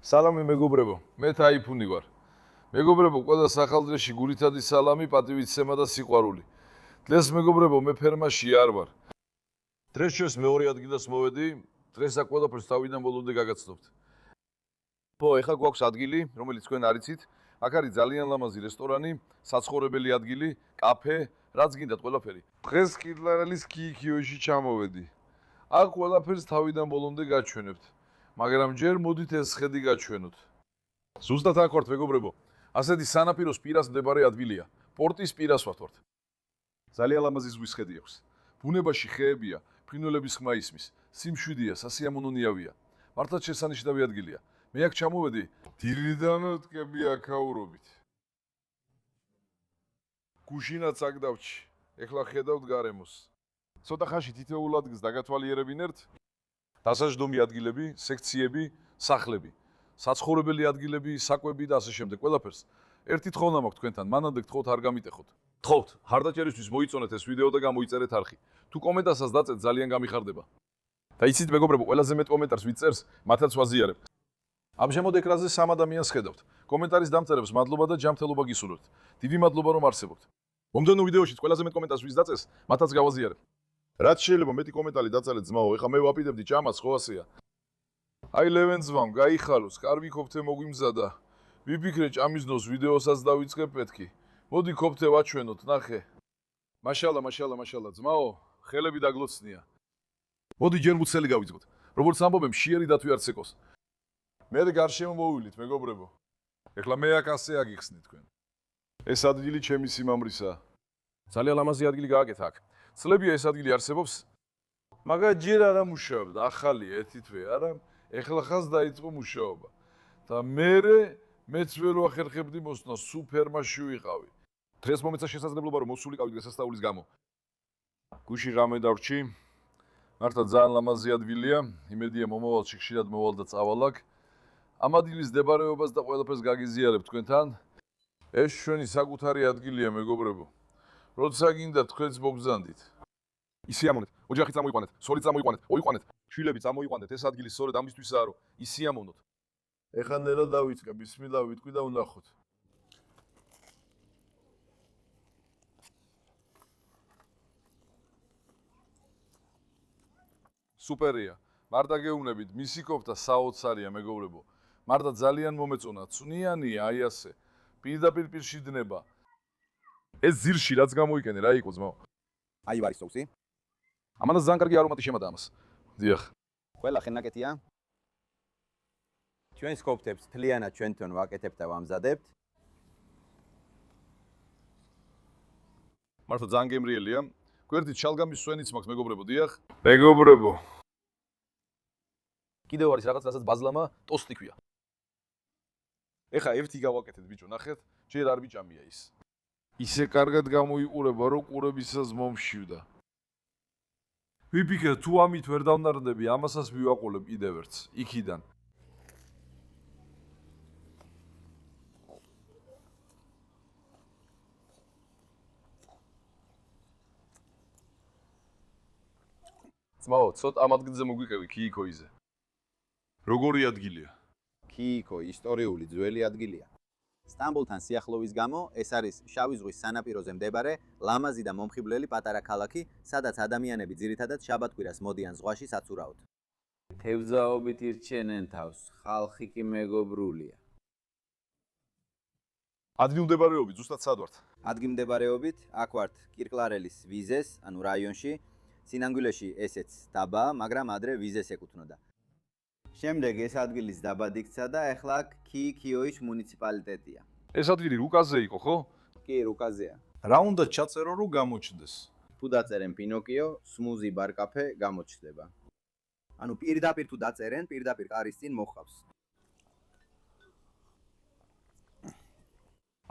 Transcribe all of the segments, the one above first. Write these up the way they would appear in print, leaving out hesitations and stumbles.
სალამი მეგობრებო, მე თაიფუნი ვარ. მეგობრებო, ყველა სახალხოში გულითადი სალამი, პატივისცემა და სიყვარული. დღეს მეგობრებო, მე ფერმაში არ ვარ. დღეს ჩვენს მეორე ადგილას მოვედი, დღეს აქ ყველაფერს თავიდან ბოლომდე გაგაცნობთ. ეხლა გვაქვს ადგილი, რომელიც თქვენ არ იცით. აქ არის ძალიან ლამაზი რესტორანი, საცხოვრებელი ადგილი, კაფე, რაც გინდათ ყველაფერი. დღეს კირლარელის კიიქიოში ჩამოვედი. აქ ყველაფერს თავიდან ბოლომდე გაჩვენებთ. მაგრამ ჯერ მოდით ეს ხედი გაჩვენოთ. ზუსტად აქ ვართ მეგობრებო. ასეთი სანაპიროს პირას მდებარე ადგილია. პორტის პირას ვართ. ძალიან ლამაზი ზღვის ხედი აქვს. ბუნებაში ხეებია, ფრინველების ხმა ისმის, სიმშვიდეა, სასიამოვნოა. მართლაც შესანიშნავი ადგილია. მე აქ ჩამოვედი დილიდან ვტკები აქაურობით. გუშინაც აქ დავჭი. ეხლა ხედავთ გარემოს. ცოტა ხანში თითოეულ ადგილს დაგათვალიერებინებთ. დასაჯდომი ადგილები, სექციები, სახლები, საცხოვრებელი ადგილები, საკვები და ასე შემდეგ. ყველაფერს. ერთი თხოვნა მაქვს თქვენთან, მანამდე გთხოვთ არ გამიტეხოთ. თხოვთ, ხარდაჭერისთვის მოიწონეთ ეს ვიდეო და გამოიწერეთ არხი. თუ კომენტარსაც დაწეთ, ძალიან გამიხარდება. და იცით მეგობრებო, ყველაზე მეტ კომენტარს ვით წერს, მათაც ვაზიარებ. ამჟამად ეკრანზე 3 ადამიანს ხედავთ. კომენტარის დამწერებს მადლობა და ჯანმრთელობა გისურვებთ. დიდი მადლობა რომ არსებობთ. მომდევნო ვიდეოში ყველაზე მეტ კომენტარს ვის დაწეს, მათაც გავაზიარებ. რაც შეიძლება მეტი კომენტარი დაწალეთ ძმაო, ეხლა მე ვაპირებდი ჭამას, ხო ასეა. აი ლევენ ძმამ, გაიხაროს, კარგი ქოფთე მოგვიმზადა. ვიფიქრე ჭამის დროს ვიდეოსაც დავიწყებ მეთქი. მოდი ქოფთე ვაჩვენოთ, ნახე. მაშალა, ძმაო, ხელები დაგლოცნია. მოდი ჯერ მუცელი გავიწყოთ. როგორც ამბობენ, შიერი დათვი არც ეკოს. მე გარშემო მოვივლით, მეგობრებო. ეხლა მე აქ ასე აგიხსნით თქვენ. ეს ადგილი ჩემი სიმამრისაა. ძალიან ლამაზი ადგილი გააკეთა აქ. წლებია ეს ადგილი არსებობს, მაგრამ ჯერ არ ამუშავებდა, ახალია ერთი თვე, არა, ეხლა ხანს დაიწყო მუშაობა. და მეც ვერ ვახერხებდი მოსვლა, სულ ფერმაში ვიყავი. დღეს მომეცა შესაძლებლობა რომ მოსულიყავი დღესასწაულის გამო. გუშინ რამე დავრჩი. მართლა ძალიან ლამაზი ადგილია, იმედია მომავალში ხშირად მოვალ და წავალ აქ. ამ ადგილის მდებარეობას და ყველაფერს გაგიზიარებ თქვენთან. ეს ჩვენი საკუთარი ადგილია, მეგობრებო. როცა გინდა თქვენც მოგზანდით. ისიამოვნეთ, ოჯახით წამოიყვანეთ, სოლით წამოიყვანეთ, ოიყვანეთ, შვილებით წამოიყვანეთ, ეს ადგილი სწორედ ამისთვისაა, რომ ისიამოვნოთ. ეხლა ნელა დავიწყე, ბისმილლა ვიტყვი და ვნახოთ. სუპერია. მარტა გეუბნებით, მისი ქოფთა საოცარია, მეგობრებო. მარტა ძალიან მომეწონა, წვნიანია, აი ასე. პირდაპირ პირში დნება. ეს ძირში რაც გამოიკენე, რა იყო ძმაო? აი ვარის სოუსი. ამანაც ძალიან კარგი არომატი შემატა ამას. დიახ. ყველა ხენაკეთია. ჩვენს ქოფთებს თლიანად ჩვენთან ვაკეთებთ და ვამზადებთ. მართლა ძალიან გემრიელია. გვერდით შალგამის სვენიც მაქვს, მეგობრებო, დიახ. მეგობრებო. კიდევ არის რაღაც, რასაც ბაზლამა ტოსტი ქვია. ეხა ერთი გავაკეთეთ, ბიჭო, ნახეთ, ჯერ არ ბიჭამია ის. ისე კარგად გამოიყურება, რომ ყურებისას მომშივდა. ვიფიქრე, თუ ამით ვერ დავნარდები, ამასაც მივაყოლებ კიდევ ერთს, იქიდან. ძმაო, ცოტა ამ ადგილზე მოგვიყევი, კიიქოიზე. როგორი ადგილია? კიიქო ისტორიული ძველი ადგილია. სტამბოლთან სიახლოვის გამო ეს არის შავი ზღვის სანაპიროზე მდებარე ლამაზი და მომხიბვლელი პატარა ქალაქი, სადაც ადამიანები ძირითადად შაბათ-კვირას მოდიან ზღვაში საცურაოდ. თევზაობით ირჩენენ თავს, ხალხი კი მეგობრულია. ადგილმდებარეობით ზუსტად სად ვართ? ადგილმდებარეობით აქ ვართ კირკლარელის ვიზეს, ანუ რაიონში. სინანგვილეში ესეც დაბაა, მაგრამ ადრე ვიზეს ეკუთვნოდა. შემდეგ ეს ადგილის დაბად იქცა და ახლა აქ კიიქიოის მუნიციპალიტეტია. ეს ადგილი რუკაზე იყო, ხო? კი, რუკაზეა. რა უნდა ჩაწერო, რომ გამოჩნდეს? თუ დაწერენ პინოკიო, სმუზი ბარ კაფე გამოჩნდება. ანუ პირდაპირ თუ დაწერენ, პირდაპირ კარის წინ მოხავს.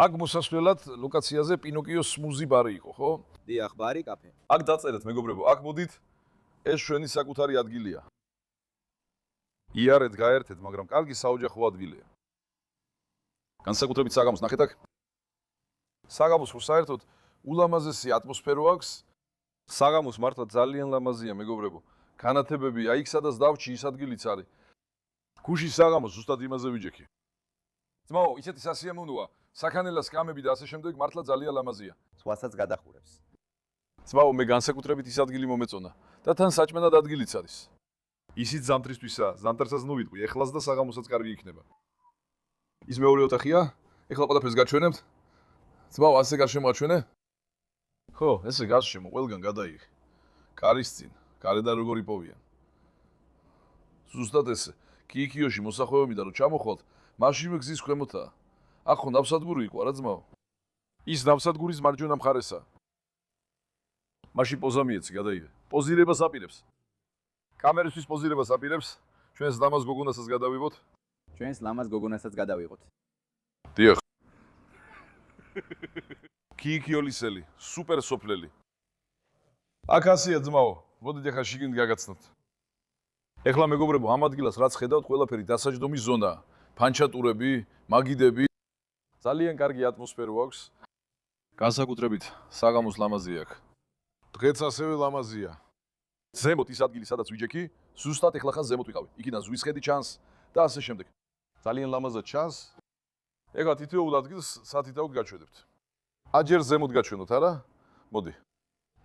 აქ მოსასვლელად ლოკაციაზე პინოკიოს სმუზი ბარი იყო, ხო? დიახ, ბარი კაფე. აქ დაწერეთ, მეგობრებო, აქ მოდით. ეს ჩვენი საკუთარი ადგილია. იარეთ, გაერთეთ, მაგრამ კარგი საოჯახო ადგილია. განსაკუთრებით საგამოს ნახეთ აქ. საგამოს ხო საერთოდ ულამაზესი ატმოსფერო აქვს. საგამოს მართლა ძალიან ლამაზია, მეგობრებო. განათებები, აი იქ სადაც დავჭი, ის ადგილიც არის. ქუში საღამოს ზუსტად იმაზე ვიჯექი. ძმაო, ისეთი სასიამოვნოა, საქანელა სკამები და ასე შემდეგ მართლა ძალიან ლამაზია. სხვასაც გადახურებს. ძმაო, მე განსაკუთრებით ის ადგილი მომეწონა და თან საჭმელად ადგილიც არის. ისიც ზამთრისთვისაა, ზამთარსაც ნუ ვიტყვი, ეხლაც და საღამოსაც კარგი იქნება. ის მეორე ოთახია? ეხლა ყველაფერს გაჩვენებთ? ძმაო, ასე გარშემოაჩვენე? ხო, ესე გარშემო, ყველგან გადაიღე. კარის წინ, გარედან როგორ იპოვიან. ზუსტად ესე, კიიქიოში მოსახვევებიდან რომ ჩამოხვალთ, მაშინვე გზის ქვემოთაა. აქ ხო ნავსადგური იყო, არა ძმაო? ის ნავსადგურის მარჯვენა მხარესაა. მაშინ პოზა მიეცი, გადაიღე. პოზირებას აპირებს. კამერისთვის პოზირებას აპირებს. ჩვენს ლამაზ გოგონასაც გადავიღოთ. ჩვენს ლამაზ გოგონასაც გადავიღოთ. დიახ. კიიქიოლისელი, სუპერ სოფლელი. აქ ასია ძმაო, მოდით ახლა შიგნით გაგაცნობთ. ეხლა მეგობრებო, ამ ადგილას რაც ხედავთ, ყველაფერი დასაჯდომის ზონაა. ფანჩატურები, მაგიდები, ძალიან კარგი ატმოსფერო აქვს. განსაკუთრებით საღამოს ლამაზია აქ. დღეც ასევე ლამაზია. ზემოთ ის ადგილი, სადაც ვიჯექი, ზუსტად ეხლა ხან ზემოთ ვიყავი. იქიდან ზღვის ხედი ჩანს და ასე შემდეგ. ძალიან ლამაზად ჩანს. ეხლა თითოეულ ადგილს სათითაოდ გაჩვენებთ. აჯერ ზემოთ გაჩვენოთ, არა? მოდი.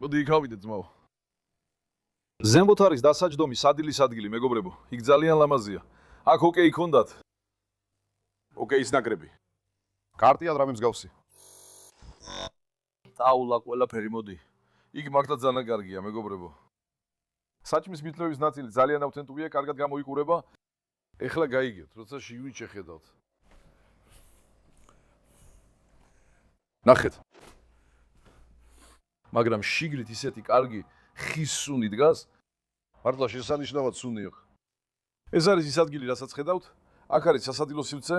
მოდი იქავიდეთ, ძმაო. ზემოთ არის დასაჯდომი სადილის ადგილი, მეგობრებო. იქ ძალიან ლამაზია. აქ ოკეი ქონდათ. ოკეის ნაკრები. კარტია რამე მსგავსი. ტაულა ყველაფერი მოდი. იქ მართლა ძალიან კარგია, მეგობრებო. საჭმის მითლების ნაწილი ძალიან ავთენტურია, კარგად გამოიყურება. ეხლა გაიგებთ, როცა შიგნით შეხედავთ. ნახეთ. მაგრამ შიგნით ისეთი კარგი ხის სუნი დგას, მართლა შესანიშნავად სუნია. ეს არის ის ადგილი, რასაც ხედავთ. აქ არის სასადილო სივრცე,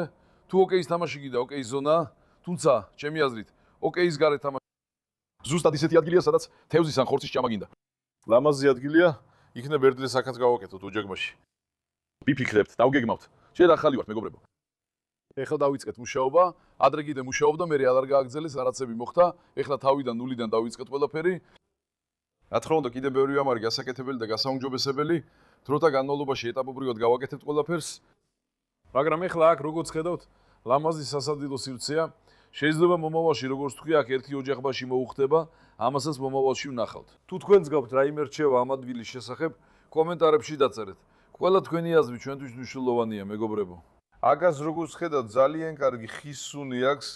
თუ ოკეის თამაში გინდა, ოკეის ზონაა, თუმცა, ჩემი აზრით, ოკეის გარეთ თამაში ზუსტად ისეთი ადგილია, სადაც თევზის ან ხორცის ჭამა გინდა. ლამაზი ადგილია, იქნებ ერთდრეს აქაც გავაკეთოთ ოჯახში. ვიფიქრებთ, დავგეგმავთ. შენ ახალი ვარ, მეგობრებო. ეხლა დავიწყეთ მუშაობა, ადრე კიდე მუშაობდა, მე არ გააგრძელეს, არაცები მოხდა, ეხლა თავიდან ნულიდან დავიწყეთ ყველაფერი. რა თქმა უნდა, კიდე ბევრი ამარი გასაკეთებელი და გასაუმჯობესებელი, დროთა განმავლობაში ეტაპობრივად გავაკეთებთ ყველაფერს. მაგრამ ეხლა აქ როგორც ხედავთ, ლამაზი სასადილო სივრცეა. შეიძლება მომავალში როგორც თქვი, აქ ერთი ოჯახში მოუხდება, ამასაც მომავალში ვნახავთ. თუ თქვენს გაქვთ რაიმე რჩევა ამ ადგილის შესახებ, კომენტარებში დაწერეთ. ყველა თქვენი აზრი ჩვენთვის მნიშვნელოვანია, მეგობრებო. აკას როგორც ხედავთ, ძალიან კარგი ხის სუნი აქვს,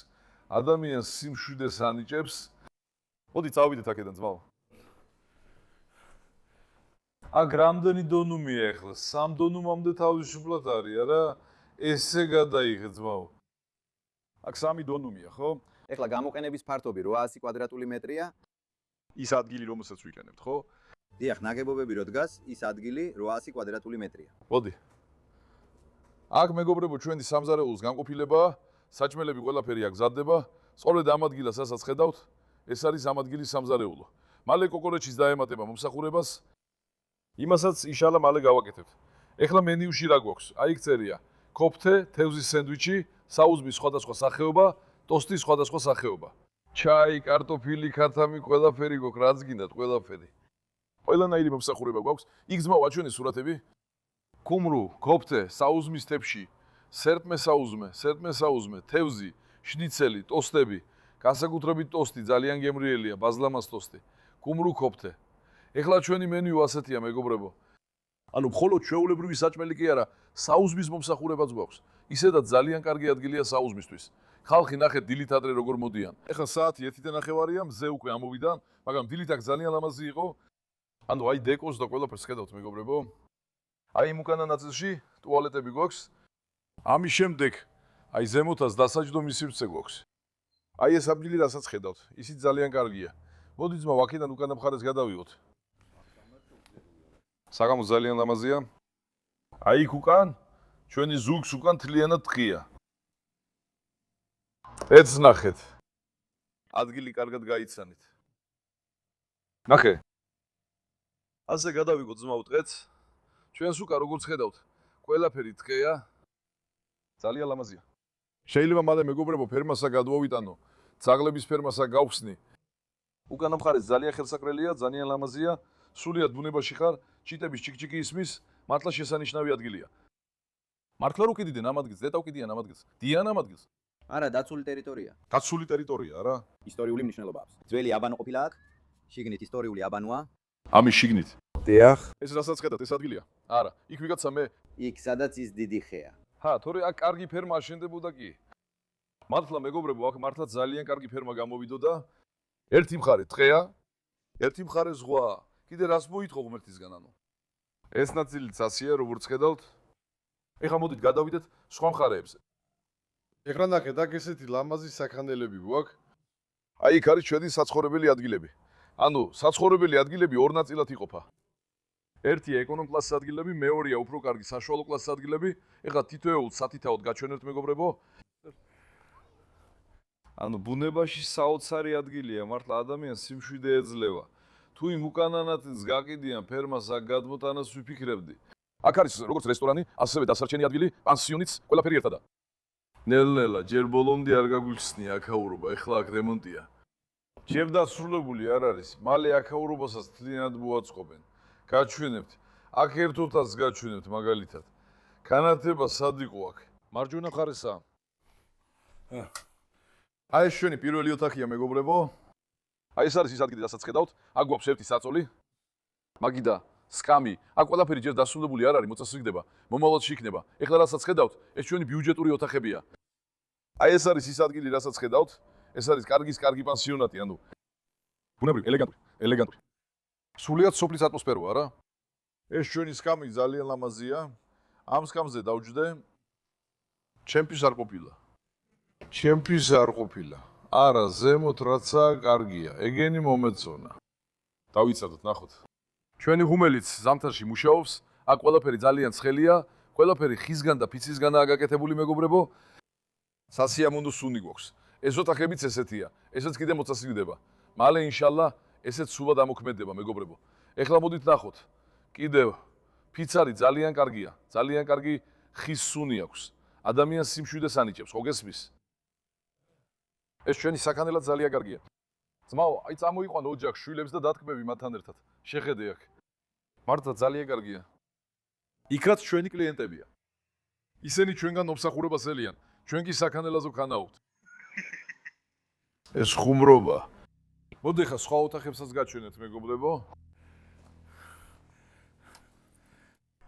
ადამიანს სიმშვიდეს ანიჭებს. მოდი წავიდეთ აქედან, ძმაო. აქ რამდენი დონუმია ახლა? 3 დონუმამდე თავისუფლად არის, არა? ესე გადაიღე, ძმაო. აქ 3 დონუმია, ხო? ეხლა გამოყენების ფართობი 800 კვადრატული მეტრია. ის ადგილი, რომელსაც ვიყენებთ, ხო? დიახ, ნაგებობები რო დგას, ის ადგილი 800 კვადრატული მეტრია. მოდი. აქ მეგობრებო, ჩვენი სამზარეულოს განყოფილებაა, საჭმელები ყველაფერი აქ გზადდება. სწორედ ამ ადგილას, რასაც ხედავთ, ეს არის ამ ადგილის სამზარეულო. მალე კოკორეჩის დაემატება მომსახურებას. იმასაც იშალა მალე გავაკეთებთ. ეხლა მენიუში რა გვაქვს? აი იქ წერია: კოფთე, თევზის სენდვიჩი, საუზმის სხვადასხვა სახეობა, ტოსტის სხვადასხვა სახეობა. ჩაი, კარტოფილი, ქათამი, ყველაფერი გვაქვს, რაც გინდათ, ყველაფერი. ყველანაირი მომსახურება გვაქვს. იქ ძმაო, აჩვენე სურათები. კუმრუ, კოფთე, საუზმის თეფში, სერტმე საუზმე, თევზი, შნიცელი, ტოსტები, განსაკუთრებით ტოსტი ძალიან გემრიელია, ბაზლამას ტოსტი. კუმრუ, კოფთე. ეხლა ჩვენი მენიუ ასეთია, მეგობრებო. ანუ მხოლოდ ჩვეულებრივი საჭმელი კი არა, საუზმის მომსახურებაც გვაქვს. ისედაც ძალიან კარგი ადგილია საუზმისთვის. ხალხი ნახეთ დილით ადრე როგორ მოდიან. ეხლა საათი 1:30-ია, მზე უკვე ამოვიდა, მაგრამ დილით აქ ძალიან ლამაზი იყო. ანუ აი დეკოს და ყველაფერს ხედავთ, მეგობრებო. აი იმ უკანა ნაწილში ტუალეტები გვაქვს. ამის შემდეგ აი ზემოთაც დასაჯდომის სივრცე გვაქვს. აი ეს ადგილი რასაც ხედავთ, ისიც ძალიან კარგია. მოდი ძმაო, აქედან უკანა მხარეს გადავიღოთ. საღამო ძალიან ლამაზია. აი იქ უკან ჩვენი ზურგს უკან თლიანად თხია. ეც ნახეთ. ადგილი კარგად გაიცანით. ნახე. ასე გადავიღოთ ძმაო დღეც. ჩვენს უკან როგორც ხედავთ, ყველაფერი თხეა. ძალიან ლამაზია. შეიძლება მალე მეგობრებო ფერმასა გადმოვიტანო, ძაღლების ფერმასა გავხსნი. უკანა მხარეს ძალიან ხელსაყრელია, ძალიან ლამაზია. სულიად ბუნებაში ხარ, ჩიტების ჩიკჩიკი ისმის, მართლა შესანიშნავი ადგილია. მართლა რო კიდიდან ამ ადგილს, ზედავ კიდიან ამ ადგილს. დიან ამ ადგილს. არა, დაცული ტერიტორია. დაცული ტერიტორია რა? ისტორიული მნიშვნელობა აქვს. ძველი აბანო ყოფილა აქ. შიგნით ისტორიული აბანოა. ამის შიგნით. დიახ. ეს რასაც ხედავთ, ეს ადგილია? არა, იქ ვიგაცა მე. იქ სადაც ის დიდი ხეა. თორე აქ კარგი ფერმა აშენდებოდა კი. მართლა მეგობრებო, აქ მართლა ძალიან კარგი ფერმა გამოვიდოდა. ერთი მხარე ტყეა, ერთი მხარე ზღვა. კიდე რას მოითხოვ ღმერთისგან ანუ? ეს ნაწილიც ასია, როგორც ხედავთ. ეხლა მოდით გადავიდეთ სხვა მხარეებზე. ეხლა ნახეთ, აქ ესეთი ლამაზი საქანელები გვაქვს. აი იქ არის ჩვენი საცხოვრებელი ადგილები. ანუ საცხოვრებელი ადგილები ორ ნაწილად იყოფა. ერთია ეკონომ კლასის ადგილები, მეორეა უფრო კარგი საშუალო კლასის ადგილები. ეხლა თითოეულ სათითაოდ გაჩვენებთ მეგობრებო. ანუ ბუნებაში საოცარი ადგილია, მართლა ადამიანს სიმშვიდე ეძლევა. თუ იმ უკანანათს გაყიდიან ფერმას აქ გადმოტანას ვიფიქრებდი. აქ არის როგორც რესტორანი, ასევე დასარჩენი ადგილი, პანსიონიც, ყველაფერი ერთადაა. ნელ-ნელა, ჯერ ბოლომდე არ გაგვიხსნი აქაურობა, ეხლა აქ რემონტია. ჯერ დასრულებული არ არის, მალე აქაურობასაც თლიანად მოაწყობენ. გაჩვენებთ. აქ ერთ ოთახს გაჩვენებთ მაგალითად. განათება სად იყო აქ? მარჯვენა მხარესაა. აი ეს ჩვენი პირველი ოთახია მეგობრებო. აი ეს არის ის ადგილი, რასაც ხედავთ. აქ გვაქვს ერთი საწოლი. მაგიდა, სკამი. აქ ყველაფერი ჯერ დასრულებული არ არის, მოწესრიგდება. მომავალში იქნება. ეხლა რასაც ხედავთ, ეს ჩვენი ბიუჯეტური ოთახებია. აი ეს არის ის ადგილი, რასაც ხედავთ. ეს არის კარგი პანსიონატი, ანუ ბუნებრივი, ელეგანტური. სრულიად სოფლის ატმოსფეროა რა. ეს ჩვენი სკამი ძალიან ლამაზია. ამ სკამზე დავჯდე. ჩემთვის არ ყოფილა. ჩემთვის არ ყოფილა. არა, ზემოთ რაცა კარგია. ეგენი მომეწონა. დავიცადოთ, ნახოთ. ჩვენი ღუმელიც ზამთარში მუშაობს. აქ ყველაფერი ძალიან ცხელია. ყველაფერი ხისგან და ფიცისგანაა გაკეთებული მეგობრებო. სასიამოვნო სუნი გვაქვს. ეს ოთახებიც ესეთია. ესეც კიდე მოწესრიგდება. მალე ინშალლა ესეც სულად ამოქმედება მეგობრებო. ეხლა მოდით ნახოთ. კიდევ ფიცარი ძალიან კარგია. ძალიან კარგი ხის სუნი აქვს. ადამიანს სიმშვიდეს ანიჭებს, ხო გესმის? ეს ჩვენი საქანელად ძალიან კარგია. ძმაო, აი წამოიყვან ოჯახს, შვილებს და დათქმები მათთან ერთად. შეხედე აქ. მართლა ძალიან კარგია. იქაც ჩვენი კლიენტებია. ისინი ჩვენგან მომსახურებას ელიან. ჩვენ კი საქანელაზე ვქანაუთ. ეს ხუმრობა. მოდი ხა სხვა ოთახებსაც გაჩვენეთ მეგობრებო.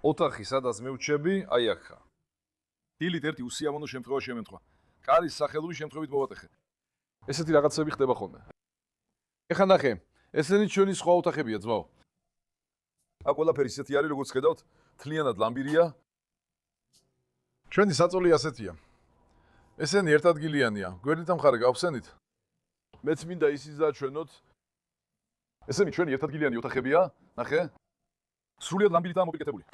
ოთახი, სადაც მე ვჩები, აი აქა. დილით ერთი უსიამოვნო შემთხვევა შემენთხვა. კარის სახელური შემთხვევით მოვატეხე. ესეთი რაღაცები ხდება ხოლმე. ეხლა ნახე, ესენი ჩვენი სხვა ოთახებია, ძმაო. აქ ყველაფერი ისეთი არის, როგორც ხედავთ, თლიანად ლამბირია. ჩვენი საწოლი ასეთია. ესენი ერთადგილიანია. გვერდით ამ მხარე გავხსენით. მეც მინდა ისიც დაჩვენოთ. ესენი ჩვენი ერთადგილიანი ოთახებია, ნახე. სრულიად ლამბირითაა მოპირკეთებული.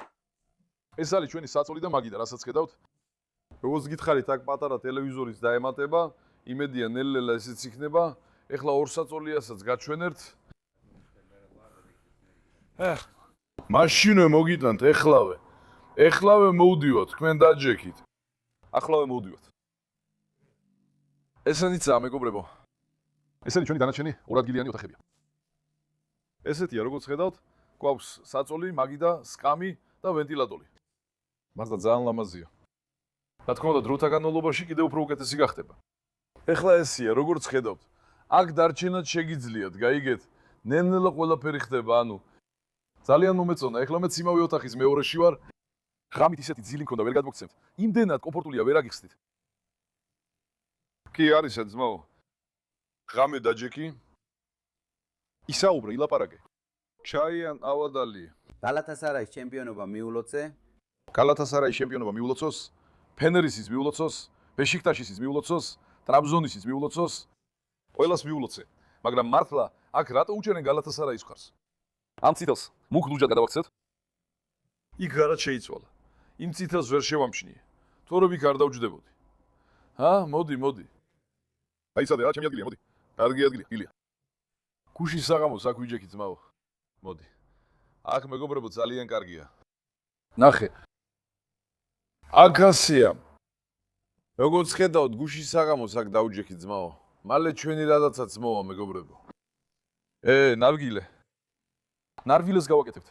ეს არის ჩვენი საწოლი და მაგიდა, რასაც ხედავთ. როგორც გითხარით, აქ პატარა ტელევიზორის დაემატება, იმედია ნელ-ნელა ესეც იქნება. ეხლა ორ საწოლიასაც გაჩვენებთ. მაშინვე მოგიტანთ, ეხლავე მოვდივართ, თქვენ დაჯექით. ახლავე მოვდივართ. ესენიცაა მეგობრებო. ესენი ჩვენი დანარჩენი ორადგილიანი ოთახებია. ესეთია, როგორც ხედავთ, გვაქვს საწოლი, მაგიდა, სკამი და ვენტილატორი. მართლა ძალიან ლამაზია. რა თქმა უნდა, დროთა განმავლობაში კიდევ უფრო უკეთესი გახდება. ეხლა ესია, როგორც ხედავთ, აქ დარჩენად შეგიძლიათ, გაიგეთ, ნელ-ნელა ყველაფერი ხდება, ანუ ძალიან მომეწონა. ეხლა მეც იმავე ოთახის მეორეში ვარ. ღამით ისეთი ძილი მქონდა, ვერ გადმოგცემთ. იმდენად კომფორტულია, ვერ აგიხსნით. კი არის ეს ძმაო. ღამე დაჯექი. ისაუბრე, ილაპარაკე. ჩაი ან ავადალი. გალათასარაის ჩემპიონობა მიულოცე. გალათასარაის ჩემპიონობა მიულოცოს, ფენერისის მიულოცოს, ბეშიქტაშისის მიულოცოს, ტრაბზონისის მიულოცოს, ყველას მიულოცე. მაგრამ მართლა აქ რატო უჭერენ გალათასარაის მხარს? ამ წითელს მუქ ლუჯად გადავაქცევთ. იქ გარად შეიცვალა. იმ წითელს ვერ შევამჩნიე. თორემ იქ არ დავჯდებოდი. მოდი. აი სადე რა ჩემი ადგილია, მოდი. კარგი ადგილია, ილია. გუშინ საღამოს აქ ვიჯექი ძმაო. მოდი. აქ მეგობრებო ძალიან კარგია. ნახე. აქ ასია. როგორც ხედავთ, გუშინ საღამოს აქ დავჯექი ძმაო. მალე ჩვენი რადაცაც მოვა მეგობრებო. ნარგილე. ნარგილეს გავაკეთებთ.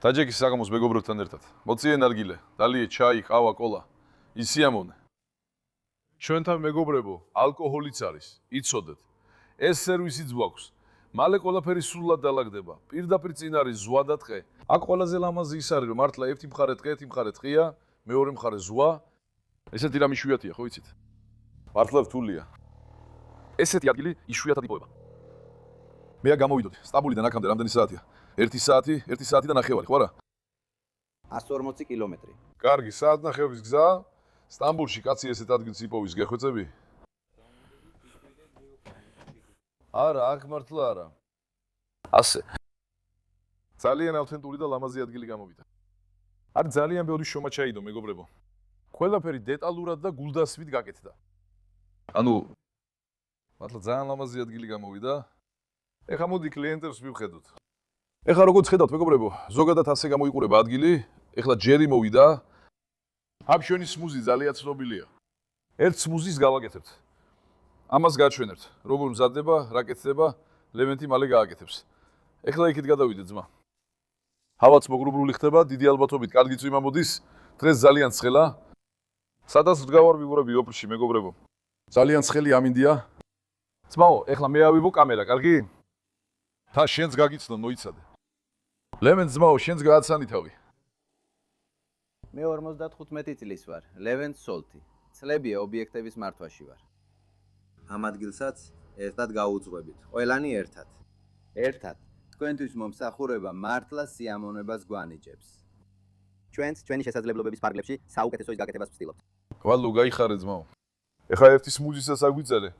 დაჯექი საღამოს მეგობრებთან ერთად. მოწიე ნარგილე, დალიე ჩაი, ყავა, კოლა. ისიამოვნე. ჩვენთან მეგობრებო, ალკოჰოლიც არის, იცოდეთ. ეს სერვისიც გვაქვს. მალე ყველაფერი სრულად დაალაგდება. პირდაპირ წინ არის ზღვა და ტყე. აქ ყველაზე ლამაზი ის არის, რომ მართლა ერთი მხარე ტყე, ერთი მხარე ტყია, მეორე მხარე ზღვა. ესეთი რამე იშვიათია, ხო იცით? მართლა რთულია. ესეთი ადგილი იშვიათად იპოვება. მე გამოვიდოდი სტამბოლიდან აქამდე რამდენი საათია? 1 საათი და ნახევარი, ხო არა? 140 კილომეტრი. კარგი, საათნახევრის გზა. სტამბოლში კაცი ესეთ ადგილს იპოვის, გეხვეწები? არა, აქ მართლა არა. ასე. ძალიან ავთენტური და ლამაზი ადგილი გამოვიდა. აქ ძალიან ბევრი შრომა ჩაიდო, მეგობრებო. ყველაფერი დეტალურად და გულდასვით გაკეთდა. ანუ მართლა ძალიან ლამაზი ადგილი გამოვიდა. ეხლა მოდი კლიენტებს მივხედოთ. ეხლა როგორც ხედავთ, მეგობრებო, ზოგადად ასე გამოიყურება ადგილი. ეხლა ჯერი მოვიდა. ამ შენი სმუზი ძალიან ცნობილია. ერთ სმუზის გავაკეთებთ. ამას გაჩვენებთ, როგორ მზადდება, რა კეთდება, ლევენტი მალე გააკეთებს. ეხლა იქით გადავიდეთ, ძმა. ჰავაც მოგრუბრული ხდება, დიდი ალბათობით კარგი წვიმა მოდის, დღეს ძალიან ცხელა. სადაც ვდგავარ ვიგურები ოპრში, მეგობრებო. ძალიან ცხელი ამინდია. ძმაო, ეხლა მე ავიბო კამერა, კარგი? თა შენს გაგიცნო, მოიცადე. ლევენტ ძმაო, შენს გააცანი თავი. მე 55 წლის ვარ, ლევენტ სოლტი. წლებია ობიექტების მართვაში ვარ. ამ ადგილსაც ერთად გაუძღვებით, ყველანი ერთად. ერთად. თქვენთვის მომსახურება მართლა სიამოვნებას გვანიჭებს. ჩვენც ჩვენი შესაძლებლობების ფარგლებში საუკეთესო ის გაკეთებას ვცდილობთ. ვალო, გაიხარე ძმაო. ეხლა ერთი სმუზისაც აგვიწერე.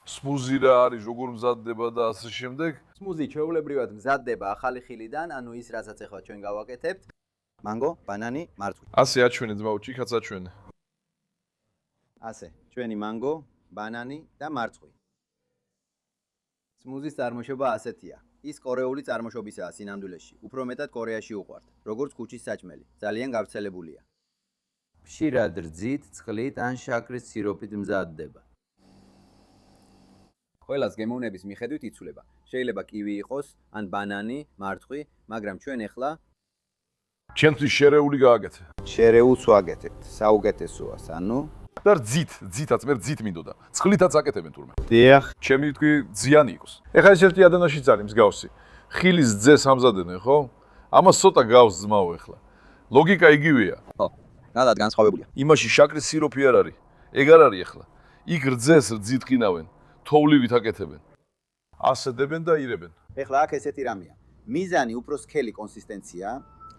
სმუზი რა არის, როგორ მზადდება და ასე შემდეგ. სმუზი ჩვეულებრივად მზადდება ახალი ხილიდან, ანუ ის, რასაც ახლა ჩვენ გავაკეთებთ. მანგო, ბანანი, მარცვი. ასე აჩვენე ძმაო, ჭიქაც აჩვენე. ასე, ჩვენი მანგო, ბანანი და მარცვი. სმუზის წარმოშობა ასეთია. ის კორეული წარმოშობისაა სინამდვილეში. უფრო მეტად კორეაში უყვართ, როგორც კუჩის საჭმელი. ძალიან გავრცელებულია. ხშირად რძით, წყლით ან შაქრის სიროპით მზადდება. ყველას გემოვნების მიხედვით იცვლება. შეიძლება კივი იყოს, ან ბანანი, მარცვი, მაგრამ ჩვენ ახლა ჩემთვის შერეული გააკეთე. შერეულს ვაკეთებთ. საუკეთესოას, ანუ და ძითაც მე ძით მინდოდა. წყლითაც აკეთებენ თურმე. დიახ, ჩემი თქვი ზიანი იყოს. ეხლა ეს ერთი ადანაშიც არის მსგავსი. ხილის ძეს ამზადებენ, ხო? ამას ცოტა გავს ძმაო ეხლა. ლოგიკა იგივეა. ხო. რადგან განსხვავებულია. იმაში შაქრის სიროპი არ არის. ეგ არ არის ეხლა. იქ რძეს რძით ყინავენ, თოვლივით აკეთებენ. ასედებენ და ირებენ. ეხლა აქ ესეთი რამეა. მიზანი უფრო სქელი კონსისტენცია,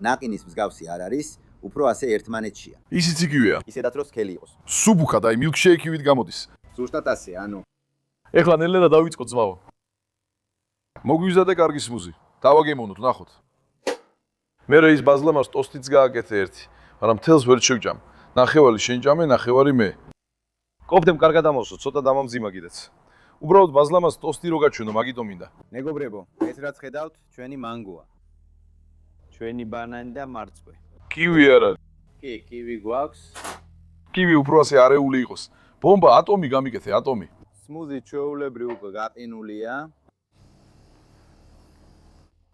ნაყინის მსგავსი არ არის, უფრო ასე ერთმანეთშია. ისიც იგივეა. ისედაც რომ სქელი იყოს. სუბუქად აი მილკშეიკივით გამოდის. ზუსტად ასე, ანუ ეხლა ნელ-ნელა დავიწყო ძმაო. მოგვიზადე კარგი სმუზი. დავაგემოვნოთ, ნახოთ. მე ის ბაზლამას ტოსტიც გააკეთე ერთი, მაგრამ თელს ვერ შევჭამ. ნახევარი შენ ჭამე, ნახევარი მე. კოფდემ კარგად ამოვსო, ცოტა დამამძიმა კიდეც. უბრალოდ ბაზლამას ტოსტი რო გაჩვენო, მაგითო მინდა. მეგობრებო, ეს რაც ხედავთ, ჩვენი მანგოა. ჩვენი ბანანი და მარცვი. კივი არ არის. კი, კივი გვაქვს. კივი უფრო ასე არეული იყოს. ბომბა, ატომი გამიკეთე, ატომი. სმუზი ჩვეულებრივ უკვე გაყინულია.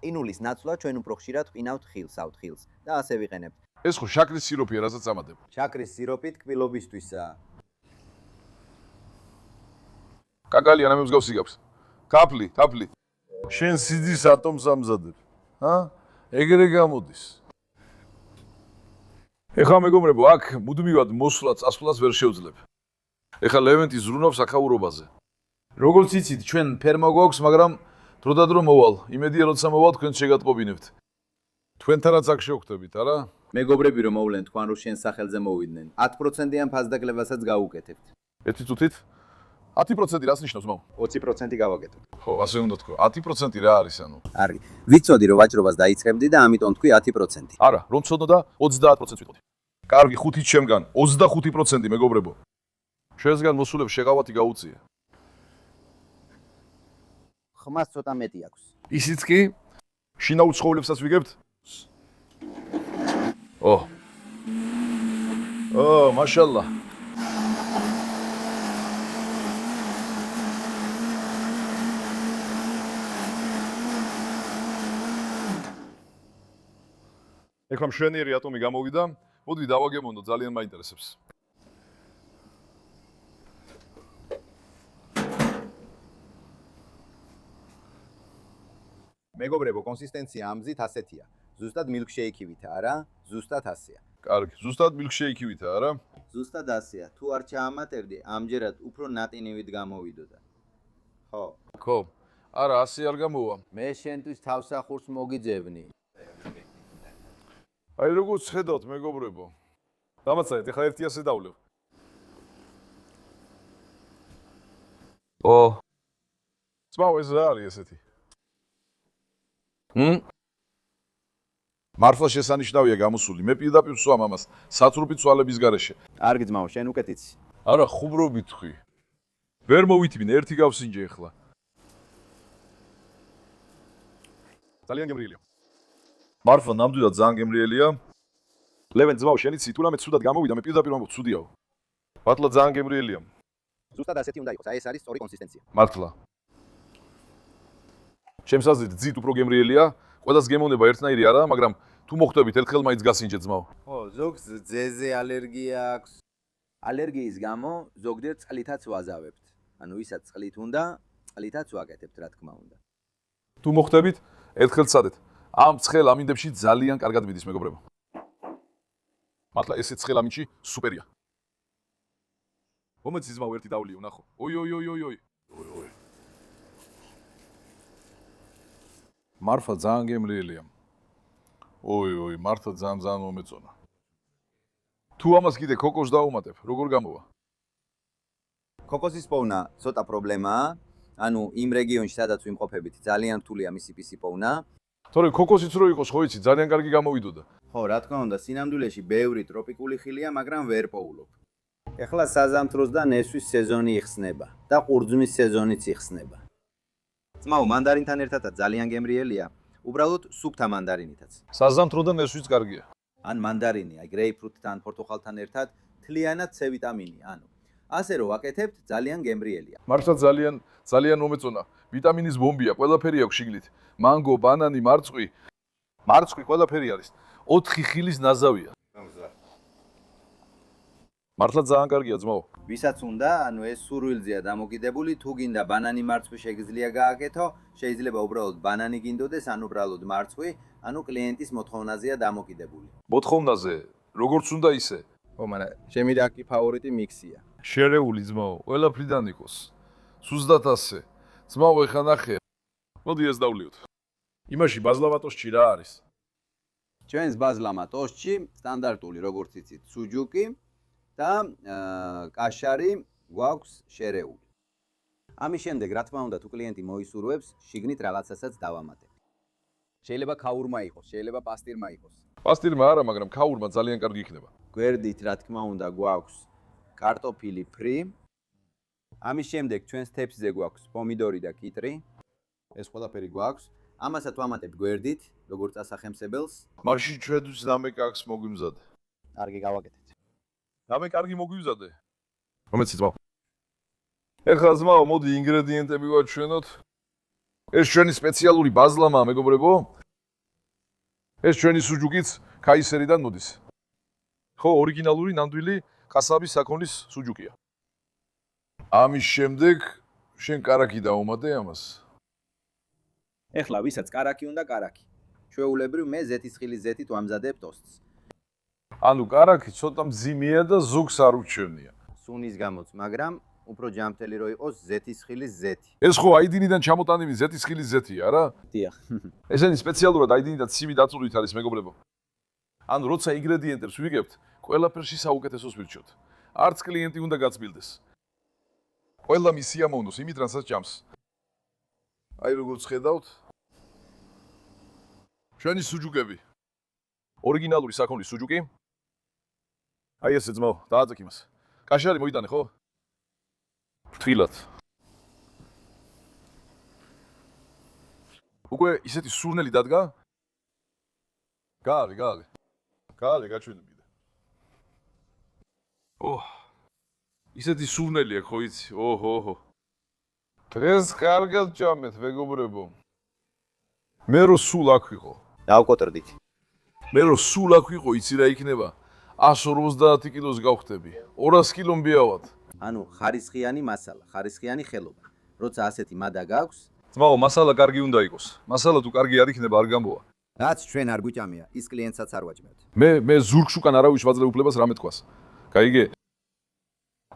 ყინულის ნაცვლად ჩვენ უფრო ხშირად ყინავთ ხილს, ავთ ხილს და ასე ვიყენებთ. ეს ხო შაქრის სიროპია, რასაც ამადებ. შაქრის სიროპით კბილობისთვისაა. კაკალი ანა მსგავსი გაქვს. თაფლი. შენ სიძის ატომს ამზადებ. ეგრე გამოდის. ეხლა მეგობრებო, აქ მუდმივად მოსვლაც ასვლას ვერ შევძლებ. ეხლა ლევენტი ზრუნავს აქაურობაზე. როგორც იცით, ჩვენ ფერმა გვაქვს, მაგრამ დროდადრო მოვალ. იმედია, როცა მოვალ, თქვენ შეგატყობინებთ. თქვენთანაც აქ შევხვდებით, არა? მეგობრები რომ მოვლენ თქვენ რო შენ სახელზე მოვიდნენ. 10%-იან ფასდაკლებასაც გაუკეთებთ. ერთი წუთით 10% რას ნიშნავს, მაო? 20% გავაკეთებ. ხო, ასე უნდა თქვა. 10% რა არის, ანუ? კარგი. ვიცოდი რომ ვაჭრობას დაიწყებდი და ამიტომ თქვი 10%. არა, რომ ცოდო და 30% ვიტყოდი. კარგი, 5-ით შემგან 25% მეგობრებო. ჩვენსგან მოსულებს შეყავათი გაუწია. ხმას ცოტა მეტი აქვს. ისიც კი შინაურ ცხოველებსაც ვიგებთ? მაშალა. ეხლა მშვენიერი ატომი გამოვიდა, მოდი დავაგემოვნო, ძალიან მაინტერესებს. მეგობრებო, კონსისტენცია ამ გზით ასეთია. ზუსტად milkshake-ივით არა, ზუსტად ასეა. კარგი, ზუსტად milkshake-ივითა არა? ზუსტად ასეა. თუ არ ჩაამატებდი, ამჯერად უფრო ნატინივით გამოვიდოდა. ხო. ხო. არა, ასე არ გამოვა. მე შენთვის თავსახურს მოგიძებნი. აი როგორც ხედავთ, მეგობრებო. დამაცაეთ, ეხლა ერთი ასე დავლევ. ძმაო, ეს რა არის ესეთი? მართლა შესანიშნავია გამოსული. მე პირდაპირ ვსვამ ამას სათრუპი ცვალების გარეშე. კარგი ძმაო, შენ უკეთიცი. არა, ხუბრობით ხვი. ვერ მოვითმინე, ერთი გავსინჯე ეხლა. ძალიან გემრიელია. მართლა ნამდვილად ძალიან გემრიელია. ლევენ ძმაო, შენი ციტულამე ცუდად გამოვიდა, მე პირდაპირ ვამბობ, ცუდიაო. მართლა ძალიან გემრიელია. ზუსტად ასეთი უნდა იყოს. აი ეს არის სწორი კონსისტენცია. მართლა. ჩემს აზრით, ძით უფრო გემრიელია. ყველას გემოვნება ერთნაირი არა, მაგრამ თუ მოხვდებით, ერთხელ მაინც გასინჯეთ ძმაო. ხო, ზოგს ძეზე ალერგია აქვს. ალერგიის გამო ზოგჯერ წყლითაც ვაზავებთ. ანუ ვისაც წყლით უნდა, წყლითაც ვაკეთებთ, რა თქმა უნდა. თუ მოხვდებით, ერთხელ წადეთ. ამ ცხელ ამინდებში ძალიან კარგად მიდის, მეგობრებო. მართლა ესე ცხელ ამინდში სუპერია. მომეცი ძმაო, ერთი დავლიო, ნახო. ოი. მართლა ძალიან გემრიელია. ოი, მართლა ძალიან მომეწონა. თუ ამას კიდე ქოკოს დავუმატებ, როგორ გამოვა? ქოკოსის პოვნა ცოტა პრობლემაა. ანუ იმ რეგიონში, სადაც ვიმყოფებით, ძალიან რთულია მისი პისი პოვნა. თორემ ქოკოსიც რო იყოს, ხო იცი, ძალიან კარგი გამოვიდოდა. ხო, რა თქმა უნდა, სინამდვილეში ბევრი ტროპიკული ხილია, მაგრამ ვერ პოულობ. ეხლა საზამთროს და ნესვის სეზონი იხსნება და ყურძნის სეზონიც იხსნება. ძმაო, მანდარინთან ერთადაც ძალიან გემრიელია, უბრალოდ სუფთა მანდარინითაც. საზამთროდან ესვიც კარგია. ან მანდარინი, აი გრეიპფრუტთან, პორტოხალთან ერთად თლიანად C ვიტამინი, ანუ ასე რომ ვაკეთებთ, ძალიან გემრიელია. მართლა ძალიან მომეწონა. ვიტამინის ბომბია, ყველაფერი აქვს შიგნით. მანგო, ბანანი, მარწყვი. მარწყვი ყველაფერი არის. 4 ხილის ნაზავია. მართლა ძალიან კარგია ძმაო. ვისაც უნდა, ანუ ეს სურვილზეა დამოკიდებული, თუ გინდა ბანანი მარწყვი შეგიძლია გააკეთო, შეიძლება უბრალოდ ბანანი გინდოდეს, ან უბრალოდ მარწყვი, ანუ კლიენტის მოთხოვნაზეა დამოკიდებული. მოთხოვნაზე, როგორც უნდა ისე. ხო, მაგრამ ჩემი რაკი ფავორიტი მიქსია. შერეული ძმაო, ყველაფრიდან იყოს. სუსტად ასე. ძმაო, ეხა ნახე. მოდი ეს დავლიოთ. იმაში ბაზლავატოსში რა არის? ჩვენს ბაზლამა ტოსტში სტანდარტული, როგორც იცით, სუჯუკი და კაშარი გვაქვს შერეული. ამის შემდეგ, რა თქმა უნდა, თუ კლიენტი მოისურვებს, შიგნით რაღაცასაც დავამატებ. შეიძლება ქაურმა იყოს, შეიძლება პასტირმა იყოს. პასტირმა არა, მაგრამ ქაურმა ძალიან კარგი იქნება. გვერდით, რა თქმა უნდა, გვაქვს კარტოფილი ფრი. ამის შემდეგ ჩვენს თეფსზე გვაქვს პომიდორი და კიტრი. ეს ყველაფერი გვაქვს. ამასაც ვამატებ გვერდით, როგორც ასახემსებელს. მაშინ ჩვენთვის ნამეკაკს მოგვიმზადე. კარგი, გავაკეთეთ. რამე კარგი მოგვივზადე. მომეცი ძმაო. ეხლა ძმაო, მოდი ინგრედიენტები ვაჩვენოთ. ეს ჩვენი სპეციალური ბაზლამაა, მეგობრებო. ეს ჩვენი სუჯუკიც კაისერიდან მოდის. ხო, ორიგინალური ნამდვილი ყასაბის საქონლის სუჯუკია. ამის შემდეგ შენ კარაკი დაუმატე ამას. ეხლა ვისაც კარაკი უნდა, კარაკი. ჩვეულებრივ მე ზეთისხილის ზეთით ვამზადებ ტოსტს. ანუ კარაკი ცოტა მძიმეა და ზოგს არ უჩვენია. სუნის გამოც, მაგრამ უფრო ჯანმრთელი რო იყოს ზეთისხილის ზეთი. ეს ხო აიდინიდან ჩამოტანილი ზეთისხილის ზეთია, რა? დიახ. ესენი სპეციალურად აიდინიდან ცივი დაწურვით არის, მეგობრებო. ანუ როცა ინგრედიენტებს ვიგებთ, ყველაფერში საუკეთესოს ვირჩიოთ. არც კლიენტი უნდა გაწმილდეს. ყველა მის სიამოვნოს იმით, რასაც ჭამს. აი როგორც ხედავთ, ჩვენი სუჯუკები. ორიგინალური საქონლის სუჯუკი. აი ესე ძმაო, დააწექ იმას. კაშარი მოიტანე, ხო? ფრთხილად. უკვე ისეთი სურნელი დადგა? გააღე. გააღე, გაჩვენებ კიდე. ისეთი სურნელი აქვს, ხო იცი? ოჰო. დღეს კარგად ჭამეთ, მეგობრებო. მე რო სულ აქ ვიყო. დავკოტრდით. მე რო სულ აქ ვიყო, იცი რა იქნება? 150 კილოს გავხდები. 200 კილო მბიავად. ანუ ხარისხიანი მასალა, ხარისხიანი ხელობა. როცა ასეთი მადა გაქვს, ძმაო, მასალა კარგი უნდა იყოს. მასალა თუ კარგი არ იქნება, არ გამბოა. რაც ჩვენ არ გვიჭამია, ის კლიენტსაც არ ვაჭმევთ. მე ზურგს უკან არავის ვაძლევ უფლებას რამე თქვას. გაიგე?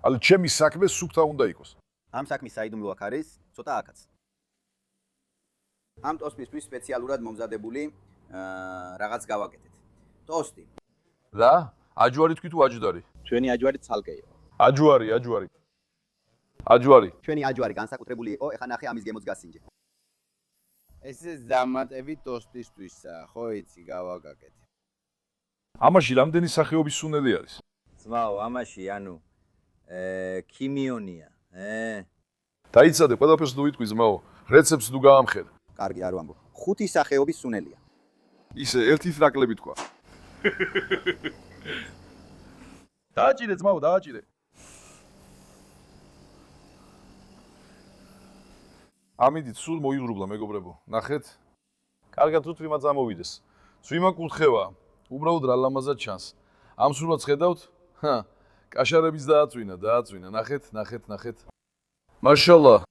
ალ ჩემი საქმე სუფთა უნდა იყოს. ამ საქმის საიდუმლო აქ არის, ცოტა აქაც. ამ ტოსტისთვის სპეციალურად მომზადებული რაღაც გავაკეთეთ. ტოსტი. რა? აჯვარი თქვი თუ აჯდარი? ჩვენი აჯვარი ცალკეა. აჯვარი. აჯვარი. ჩვენი აჯვარი განსაკუთრებული იყო, ეხა ნახე ამის გემოც გასინჯე. ეს დამატები ტოსტისთვისა, ხო იცი, გავაკეთე. ამაში რამდენი სახეობის სუნელი არის? ძმაო, ამაში ანუ ქიმიონია. დაიცადე, ყველაფერს თუ ვიტყვი ძმაო, რეცეპტს თუ გაამხედე. კარგი, არ ვამბობ. 5 სახეობის სუნელია. ისე ერთით ნაკლები თქვა. დააჭირე ძმაო, დააჭირე. ამით სულ მოიღრუბლა მეგობრებო. ნახეთ. კარგად უთრიმა წამოვიდეს. ცვიმა კუთხევა. უბრალოდ რა ლამაზად ჩანს. ამ სულაც ხედავთ? კაშარების დააწვინა. ნახეთ. მაშალა.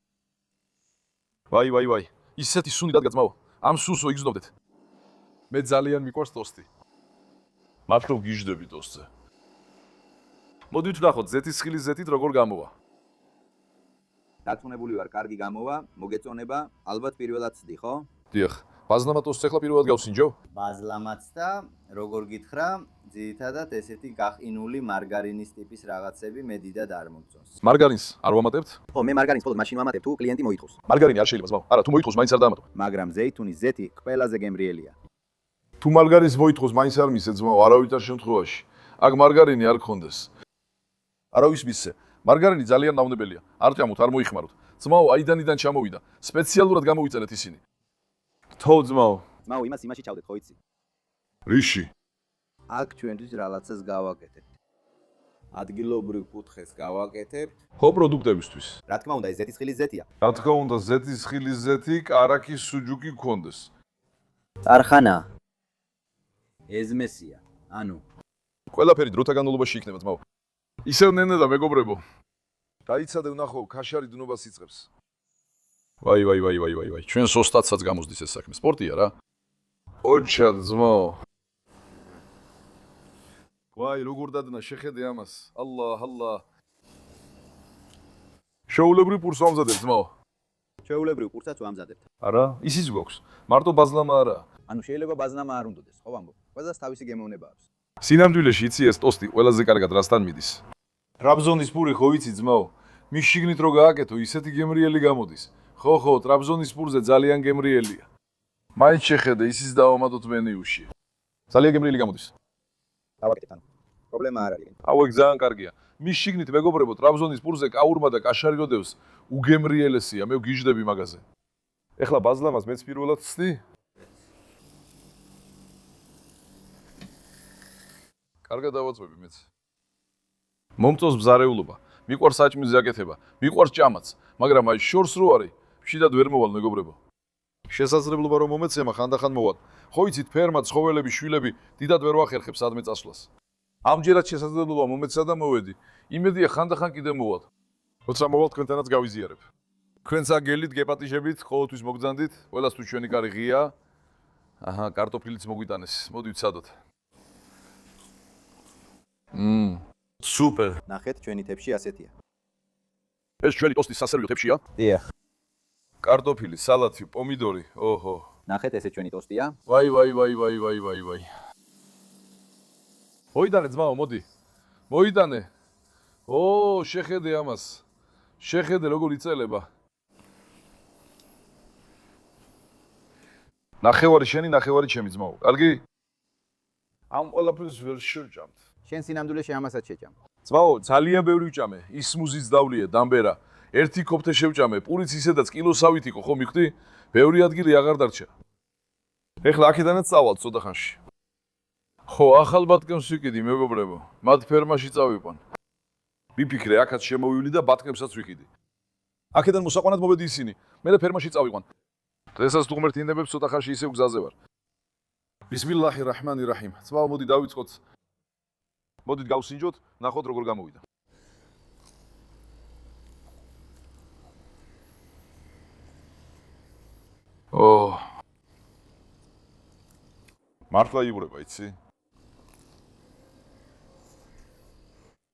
ვაი. ისეთი სუნი დადგა ძმაო. ამ სულსო იგზნობდეთ. მე ძალიან მიყვარს ტოსტი. მართლა გიждები ტოსტზე. მოდით ვნახოთ ზეთის ხილის ზეთით როგორ გამოვა. დაწუნებული ვარ, კარგი გამოვა, მოგეწონება, ალბათ პირველად ცდი, ხო? დიახ. ბაზლამა ტოსტს ახლა პირველად გავსინჯო? ბაზლამაც და როგორ გითხრა, ძირითადად ესეთი გაყინული მარგარინის ტიპის რაღაცები მე დიდად არ მომწონს. მარგარინს არ ვამატებთ? ხო, მე მარგარინს მხოლოდ მაშინ ვამატებ, თუ კლიენტი მოითხოვს. მარგარინი არ შეიძლება ძმაო. არა, თუ მოითხოვს, მაინც არ დაამატო. მაგრამ ზეითუნის ზეთი ყველაზე გემრიელია. თუ მარგარინს მოითხოვს, მაინც არ მისცე ძმაო, არავითარ შემთხვევაში. აქ მარგარინი არ გქონდეს. არავის მისცე. მარგარინი ძალიან ნავნებელია. არ ჭამოთ, არ მოიხმაროთ. ძმაო, აიდანიდან ჩამოვიდა. სპეციალურად გამოვიწერეთ ისინი. თო ძმაო. ძმაო, იმაში ჩავდეთ, ხო იცი? რიში? აქ ჩვენთვის რაღაცას გავაკეთებთ. ადგილობრივ კუთხეს გავაკეთებთ. ხო პროდუქტებისთვის. რა თქმა უნდა, ეს ზეთის ხილის ზეთია. რა თქმა უნდა, ზეთის ხილის ზეთი, კარაქის სუჯუკი გქონდეს. წარხანა. ეზმესია. ანუ ყველაფერი დროთა განმავლობაში იქნება ძმაო. ისევ ნენედა მეგობრებო. დაიცადე ვნახო, ქაშარი დნობას იწყებს. ვაი. ჩვენ სოსტაცაც გამოსდის ეს საქმე. სპორტია რა. ოჩა ძმაო. ვაი, როგორ დადნა შეხედე ამას. ალლა. შეულებრივ პურს ვამზადებ ძმაო. შეულებრივ პურსაც ვამზადებთ. არა, ისიც გვაქვს. მარტო ბაზლამა არა. ანუ შეიძლება ბაზლამა არ უნდოდეს, ხო ვამბობ? ყველას თავისი გემოვნება აქვს. სინამდვილეში იცი ეს ტოსტი ყველაზე კარგად რასთან მიდის. ტრაბზონის პური ხო ვიცი ძმაო? მის შიგნით რო გააკეთო, ისეთი გემრიელი გამოდის. ხო, ტრაბზონის პურზე ძალიან გემრიელია. მაინც შეხედე, ისიც დავამატოთ მენიუში. ძალიან გემრიელი გამოდის. დავაკეთეთ ანუ. პრობლემა არ არის. აუ ეგ ძალიან კარგია. მის შიგნით მეგობრებო, ტრაბზონის პურზე კაურმა და კაშარი როდევს უგემრიელესია, მე ვგიჟდები მაგაზე. ეხლა ბაზლამას მეც პირველად ვცდი? კარგად დავაწვევი მეც. მომწონს ბზარეულობა, მიყვარს საჭმის ზაკეთება, მიყვარს ჭამაც, მაგრამ აი შორს რო არის, ვშიდად ვერ მოვალ მეგობრებო. შესაძლებლობა რომ მომეცემა ხანდახან მოვალ. ხო იცით, ფერმა, ცხოველები, შვილები დიდად ვერ ვახერხებ სადმე წასვლას. ამჯერად შესაძლებლობა მომეცა და მოვედი. იმედია ხანდახან კიდე მოვალ. როცა მოვალ თქვენთანაც გავიზიარებ. თქვენც აგელით, გეპატიჟებით, ყოველთვის მოგძანდით, ყველასთვის ჩვენი კარი ღია. აჰა, კარტოფილიც მოგვიტანეს. მოდი ვცადოთ. Super. ნახეთ, ჩვენი თეფში ასეთია. ეს ჩვენი ტოსტის სასერვიო თეფშია? დიახ. კარტოფილი, სალათი, პომიდორი. ოჰო. ნახეთ, ესე ჩვენი ტოსტია. ვაი. მოიდანე ძმაო, მოდი. მოიდანე. შეხედე ამას. შეხედე როგორ იწელება. ნახევარი შენი, ნახევარი ჩემი ძმაო. კარგი? ამ ყველაფერს ვერ შევჭამთ. შენ სინამდვილეში ამასაც შეჭამ. ძმაო, ძალიან ბევრი ვჭამე. ისმუზიც დავლიე, დამბერა. ერთი კოფთე შევჭამე, პურიც ისედაც კილოსავით იყო, ხო მიხდი? ბევრი ადგილი აღარ დარჩა. ეხლა აქედანაც წავალ ცოტა ხანში. ხო, ახალ ბატკებს ვიკიდი, მეგობრებო. მათ ფერმაში წავიყვან. მიფიქრე, აქაც შემოვივლი და ბატკებსაც ვიკიდი. აქედან მოსაყვანად მოვედი ისინი. მე ფერმაში წავიყვან. დღესაც თუ ღმერთი ინდებებს ცოტა ხანში ისევ გზაზე ვარ. ბისმილლაჰი რაჰმანი რაჰიმ. ძმაო, მოდი დავიწყოთ. მოდით გავსინჯოთ, ნახოთ როგორ გამოვიდა. მართლა იბურება, იცი?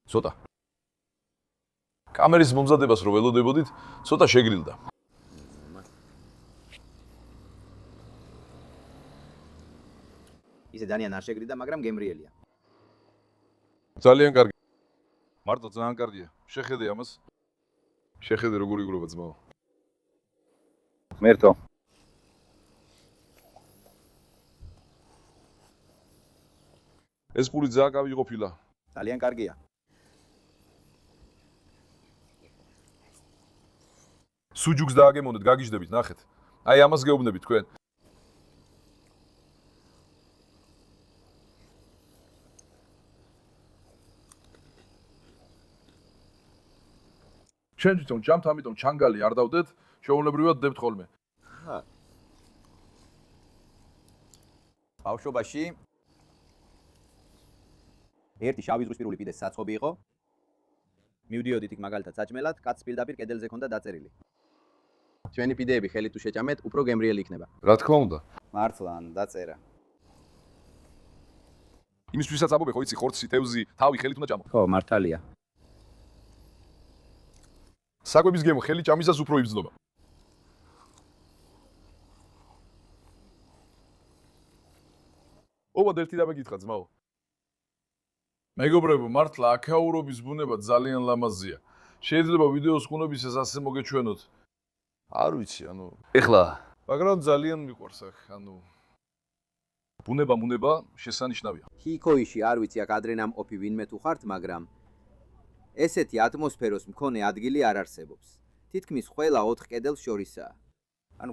ცოტა. კამერის მომზადებას რო ველოდებოდით, ცოტა შეგრილდა. ისე ძალიან არ შეგრიდა, მაგრამ გემრიელია. ძალიან კარგი. მარტო ძალიან კარგია. შეხედე ამას. შეხედე როგორ იგროვა ძმაო. მერტო. ეს პური ძალიან გავიყოფილა. ძალიან კარგია. სუჯუგს დააგემონეთ, გაგიჟდებით, ნახეთ. აი ამას გეუბნებით თქვენ. ჩვენ თვითონ ჯამთ, ამიტომ ჩანგალი არ დავდეთ, შეუულებრივად დებთ ხოლმე. ბავშვობაში ერთი შავი ზღვისპირული პიდეს საწყობი იყო. მივდიოდით იქ მაგალითად საჭმელად, კაცს პირდაპირ კედელზე ჰქონდა დაწერილი. ჩვენი პიდეები ხელით თუ შეჭამეთ, უფრო გემრიელი იქნება. რა თქმა უნდა. მართლა ან დაწერა. იმისთვისაც ამბობ, ხო იცი, ხორცი, თევზი, თავი ხელით უნდა ჭამო. ხო, მართალია. საკვების გემო ხელი ჭამისას უფრო იბრძნობა. ობად ერთი და მეკითხა ძმაო. მეგობრებო, მართლა აქაურობის ბუნება ძალიან ლამაზია. შეიძლება ვიდეოს ხუნებისას ასე მოგეჩვენოთ. არ ვიცი, ეხლა, მაგრამ ძალიან მიყვარს აქ, ბუნება შესანიშნავია. ჰიქოიში არ ვიცი აქ ადრე ნამყოფი ვინმე თუ ხართ, მაგრამ ესეთი ატმოსფეროს მქონე ადგილი არ არსებობს. თითქმის ყველა 4 კედელს შორისაა.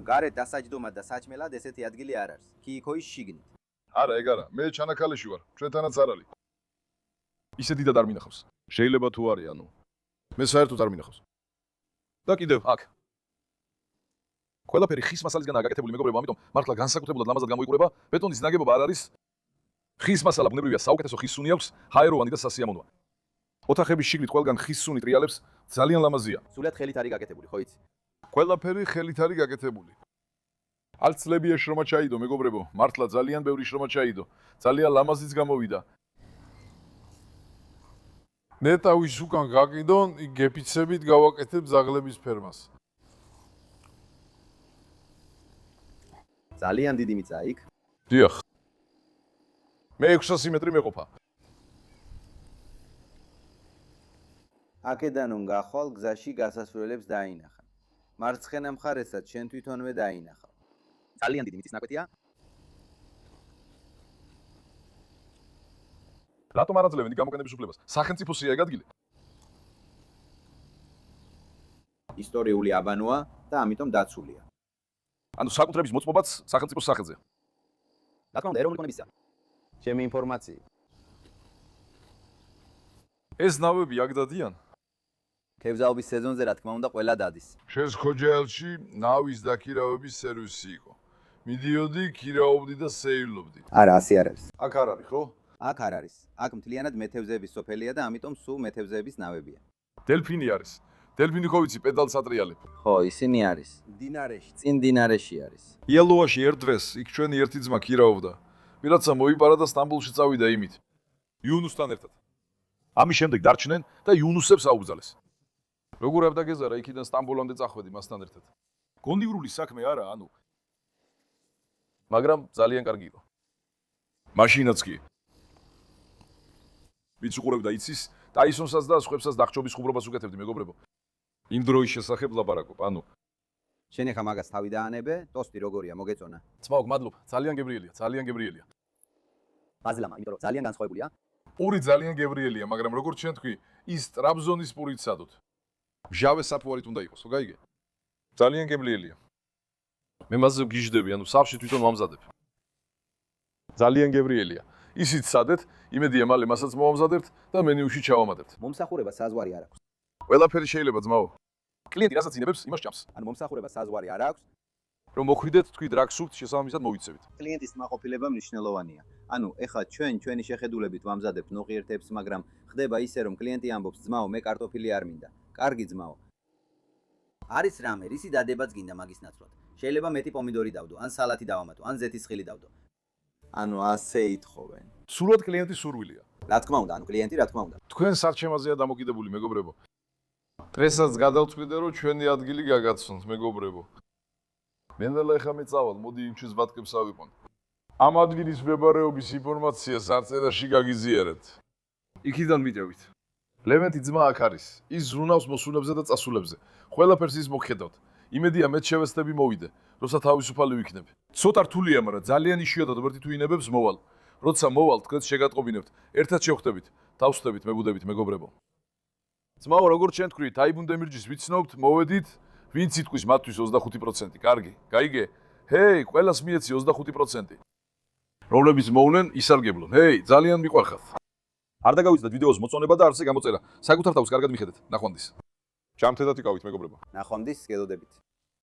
გარეთ დასაჯდომად და საჭმელად ესეთი ადგილი არ არის. ჰიქოის შიგნით. არა, ეგ არა, მე ჩანაქალეში ვარ, ჩვენთანაც არ არის. ისე დიდად არ მინახავს. შეიძლება თუ არის, მე საერთოდ არ მინახავს. და კიდევ აქ. ყველაფერი ხის მასალისგანაა გაკეთებული, მეგობრებო, ამიტომ მართლა განსაკუთრებულად ლამაზად გამოიყურება. ბეტონის ნაგებობა არ არის. ხის მასალა ბუნებრივია, საუკეთესო ხის სუნი აქვს, ჰაეროვანი და სასიამოვნოა. ოთახების შიგნით ყველგან ხის სუნი ტრიალებს, ძალიან ლამაზია. სულად ხელით არის გაკეთებული, ხო იცი? ყველაფერი ხელით არის გაკეთებული. ალცლებია შრომა ჩაიდო, მეგობრებო, მართლა ძალიან ბევრი შრომა ჩაიდო. ძალიან ლამაზიც გამოვიდა. ნეტავის უკან გაკიდონ, იქ გეფიცებით გავაკეთებ ზაღლების ფერმას. ძალიან დიდი მიწაა იქ. დიახ. მე 600 მეტრი მეყოფა. აქედან გახვალ გზაში გასასვლელებს დაინახა. მარცხენა მხარესაც შენ თვითონვე დაინახავ. ძალიან დიდი მიწის ნაკვეთია. რატომ არ აძლევენ გამოკენების უფლებას? სახელმწიფოსია ეგ ადგილი. ისტორიული აბანოა და ამიტომ დაცულია. საკუთრების მოწმობაც სახელმწიფოს სახელზე. რა თქმა უნდა, ეროვნული კონებისა. ჩემი ინფორმაციით. ეს ნავები აქ დადიან? თევზაობის სეზონზე რა თქმა უნდა ყველა დადის. შენს ხოჯაელში ნავის დაქირავების სერვისი იყო. მიდიოდი, ქირაობდი და სეირლობდი. არა, ასე არ არის. აქ არ არის, ხო? აქ არ არის. აქ მთლიანად მეთევზეების სოფელია და ამიტომ სულ მეთევზეების ნავებია. დელფინი არის. დელფინი ხო ვიცი, პედალს ატრიალებ. ხო, ისინი არის. დინარეში, წინ დინარეში არის. იელოაში ერთ დღეს იქ ჩვენი ერთი ძმა ქირაობდა. ვიღაცა მოიპარა და სტამბოლში წავიდა იმით. იუნუსთან ერთად. ამის შემდეგ დარჩნენ და იუნუსებს აუგზალეს. როგორ არ დაგეზარა იქიდან სტამბოლამდე წახვედი მასთან ერთად. გონდივრული საქმე არა, მაგრამ ძალიან კარგი იყო. მაშინაც კი. ვიც უყურებდა იცის, ტაისონსაც და სხვებსაც დახჭობის ხუმრობას უკეთებდი, მეგობრებო. იმ დროის შესახებ ლაპარაკობ, შენ ახლა მაგას თავი დაანებე, ტოსტი როგორია, მოგეწონა. ძმაო, მადლობა, ძალიან გებრიელია, ძალიან გებრიელია. ბაზილამა, იმიტომ რომ ძალიან განსხვავებულია. პური ძალიან გებრიელია, მაგრამ როგორც ჩვენ თქვი, ის ტრაბზონის პურით სადოთ. მჟავე საფუარით უნდა იყოს, ხო გაიგე? ძალიან გემრიელია. მე მასზე გიჟდები, სახლში თვითონ ვამზადებ. ძალიან გებრიელია. ისიც სადეთ, იმედია მალე მასაც მოვამზადებთ და მენიუში ჩავამატებთ. მომსახურება საზღვარი არ აქვს. ყველაფერი შეიძლება, ძმაო. კლიენტი რასაც ინებებს, იმას ჭამს. მომსახურება საზღვარი არ აქვს. რომ მოხვიდეთ თქვი რა გსურთ შესაბამისად მოვიცევით. კლიენტის მაყოფილება მნიშვნელოვანია. ანუ ეხლა ჩვენი შეხედულებით ვამზადებთ ნოყიერთებს, მაგრამ ხდება ისე რომ კლიენტი ამბობს ძმაო მე კარტოფილი არ მინდა. კარგი ძმაო. არის რამე, რისი დადებაც გინდა მაგის ნაცვლად. შეიძლება მეტი პომიდორი დავდო, ან სალათი დავამატო, ან ზეთის ხილი დავდო. ანუ ასე ითხოვენ. სულად კლიენტის სურვილია. რა თქმა უნდა, ანუ კლიენტი რა თქმა უნდა. თქვენ სარჩემაზეა დამოკიდებული, მეგობრებო. დღესაც გადავწყვიტე, რომ ჩვენი ადგილი გაგაცნოთ, მეგობრებო. მენდელა ეხა მეწავალ, მოდი იმჩის ბატკებს ავიყვან. ამ ადგილის მდებარეობის ინფორმაციას არწერაში გაგიზიარეთ. იქიდან მიდევით. ლევენტი ძმა აქ არის. ის ზრუნავს მოსულებზე და წასულებზე. ყველაფერს ის მოგხედავთ. იმედია მეც შევეცდები მოვიდე, როცა თავისუფალი ვიქნებ. ცოტა რთულია, მაგრამ ძალიან იშვიათად ვერთი თუ ინებებს მოვალ. როცა მოვალ, თქვენს შეგატყობინებთ. ერთად შევხვდებით, დავსვდებით, მებუდებით, მეგობრებო. ძმაო, როგორც შენ თქვი, თაიბუნდემირჯის ვიცნობთ, მოვედით, ვინც იტყვის მათთვის 25%. კარგი, გაიგე? ჰეი, ყველას მიეცი 25%. რომლებიც მოვლენ, ისარგებლონ. ჰეი, ძალიან მიყვარხართ. არ დაგავიწყდეთ ვიდეოს მოწონება და არზე გამოწერა. საკუთარ თავს კარგად მიხედეთ. ნახვამდის. ჯამთედად იკავით, მეგობრებო. ნახვამდის, გელოდებით.